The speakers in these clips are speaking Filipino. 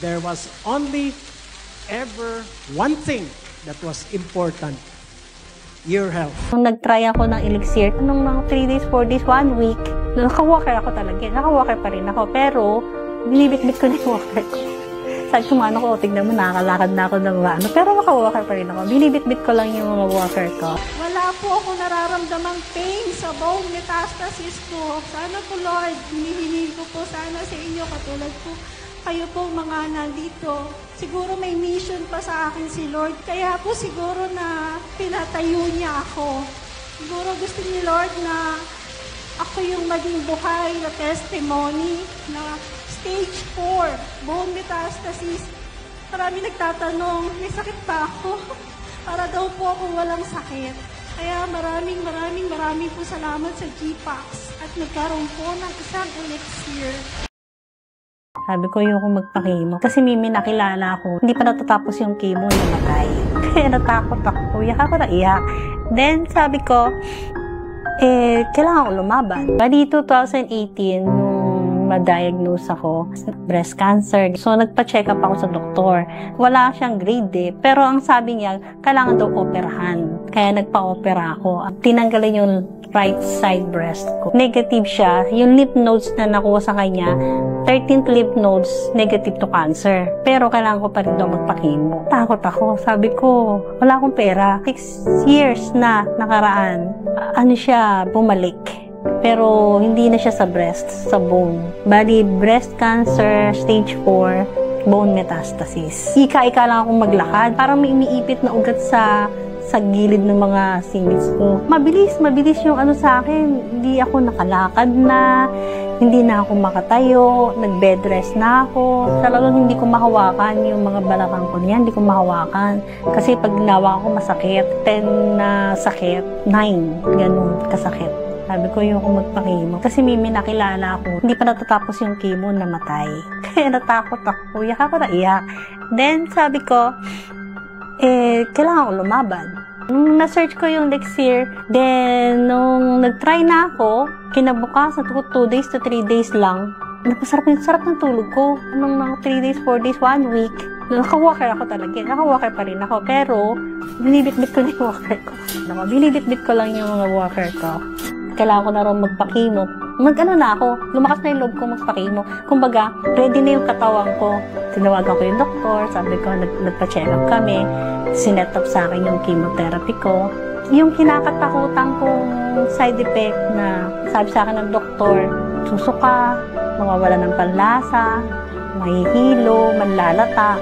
there was only ever one thing that was important, your health. Nung nag-try ako ng elixir, nung mga 3 days, 4 days, 1 week, naka-walker ako talaga. Naka-walker pa rin ako, pero binibit-bit ko na yung walker ko. Sabi ko, ano ko, tignan mo, nakakalakad na ako ng ano, pero naka-walker pa rin ako. Binibit-bit ko lang yung mga walker ko. Wala po ako nararamdamang pain sa bone metastasis ko. Sana po, Lord, hinihingi ko po sana sa inyo, katulad po kayo po mga nandito. Siguro may mission pa sa akin si Lord. Kaya po siguro na pinatayo niya ako. Siguro gusto ni Lord na ako yung maging buhay na testimony na stage 4, bone metastasis. Marami nagtatanong, may sakit ba ako? Para daw po ako walang sakit. Kaya maraming po salamat sa GPAX at nagkaroon po ng isang elixir. Sabi ko yung magpa-chemo. Kasi may nakilala ako. Hindi pa natatapos yung chemo, namatay. Kaya natakot ako. Iyak ako na iyak. Then sabi ko, kailangan ko lumaban. Bali 2018, nung ma-diagnose ako, breast cancer. So nagpa-check up ako sa doktor. Wala siyang grade pero ang sabi niya, kailangan daw operahan. Kaya nagpa-opera ako. Tinanggalin yung right side breast ko. Negative siya. Yung lymph nodes na nakuha sa kanya, 13th lymph nodes, negative to cancer. Pero kailangan ko pa rin daw magpa-chemo. Takot ako. Sabi ko, wala akong pera. 6 years na nakaraan. Bumalik. Pero hindi na siya sa breast, sa bone. Bali, breast cancer, stage 4, bone metastasis. Ika-ika lang akong maglakad. Parang may iniipit na ugat sa gilid ng mga singits ko. Mabilis yung sa akin. Hindi ako nakalakad na, hindi na ako makatayo, nag-bed rest na ako. Talagang hindi ko mahawakan yung mga balakang ko niyan, hindi ko mahawakan. Kasi pag ginawa ko masakit, 10 na sakit, 9, ganun kasakit. Sabi ko yung magpa-chemo. Kasi may nakilala ako, hindi pa natatapos yung chemo, namatay. Kaya natakot ako, iyak ako na iyak. Then sabi ko, kailangan ko lumaban. Nung na-search ko yung elixir, then nung nag-try na ako, kinabukasan, 2 days to 3 days lang, sarap ng tulog ko. Nung mga 3 days, 4 days, 1 week, naka-walker ako talaga. Naka-walker pa rin ako, pero binibit-bit ko na yung walker ko. Binibit-bit ko lang yung mga walker ko. Kailangan ko na rin magpa-chemo. Na ako, lumakas na yung loob ko magpa-chemo. Kumbaga, ready na yung katawan ko. Tinawagan ko yung doktor, sabi ko, nagpa-check up kami. Sinet up sa akin yung chemotherapy ko. Yung kinakatakutan kong side effect na sabi sa akin ng doktor, susuka, mawawala ng panlasa, mahihilo, manlalata.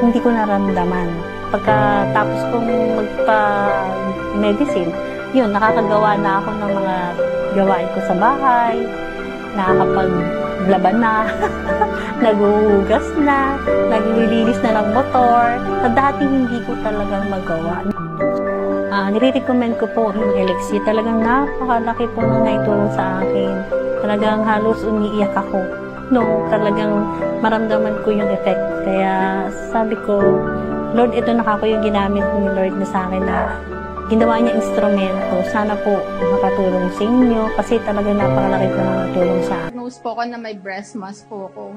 Hindi ko naramdaman. Pagkatapos kong magpa-medicine, yun, nakakagawa na ako ng mga gawain ko sa bahay, nakakapaglaban na, naguhugas na, naglilinis na ng motor, na dati hindi ko talagang magawa. Nire-recommend ko po yung elixir. Talagang napakalaki po nung naitulong sa akin. Talagang halos umiiyak ako. No, talagang maramdaman ko yung effect. Kaya sabi ko, Lord, ito nakako yung ginamit ni Lord na sa akin na ginawa niya instrumento. Sana po makatulong sa inyo kasi talaga napakalaki po ng tulong sa akin. Diagnosed po ako na may breast mass po ako.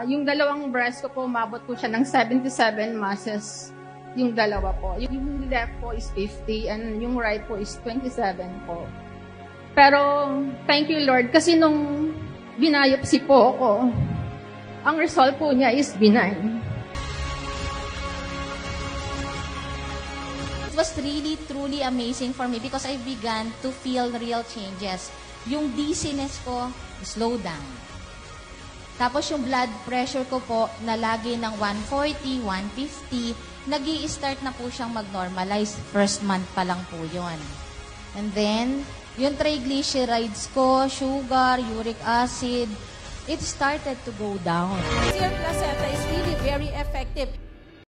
Yung dalawang breast ko po, umabot po siya ng 77 masses. Yung dalawa po. Yung left po is 50 and yung right po is 27 po. Pero thank you Lord kasi nung binayopsi po ako, ang result po niya is benign. It was really, truly amazing for me because I began to feel real changes. Yung dizziness ko, slow down. Tapos yung blood pressure ko po, na lagi ng 140, 150, nag-i-start na po siyang mag-normalize. First month pa lang po yun. And then, yung triglycerides ko, sugar, uric acid, it started to go down. Elixir Placenta is really very effective.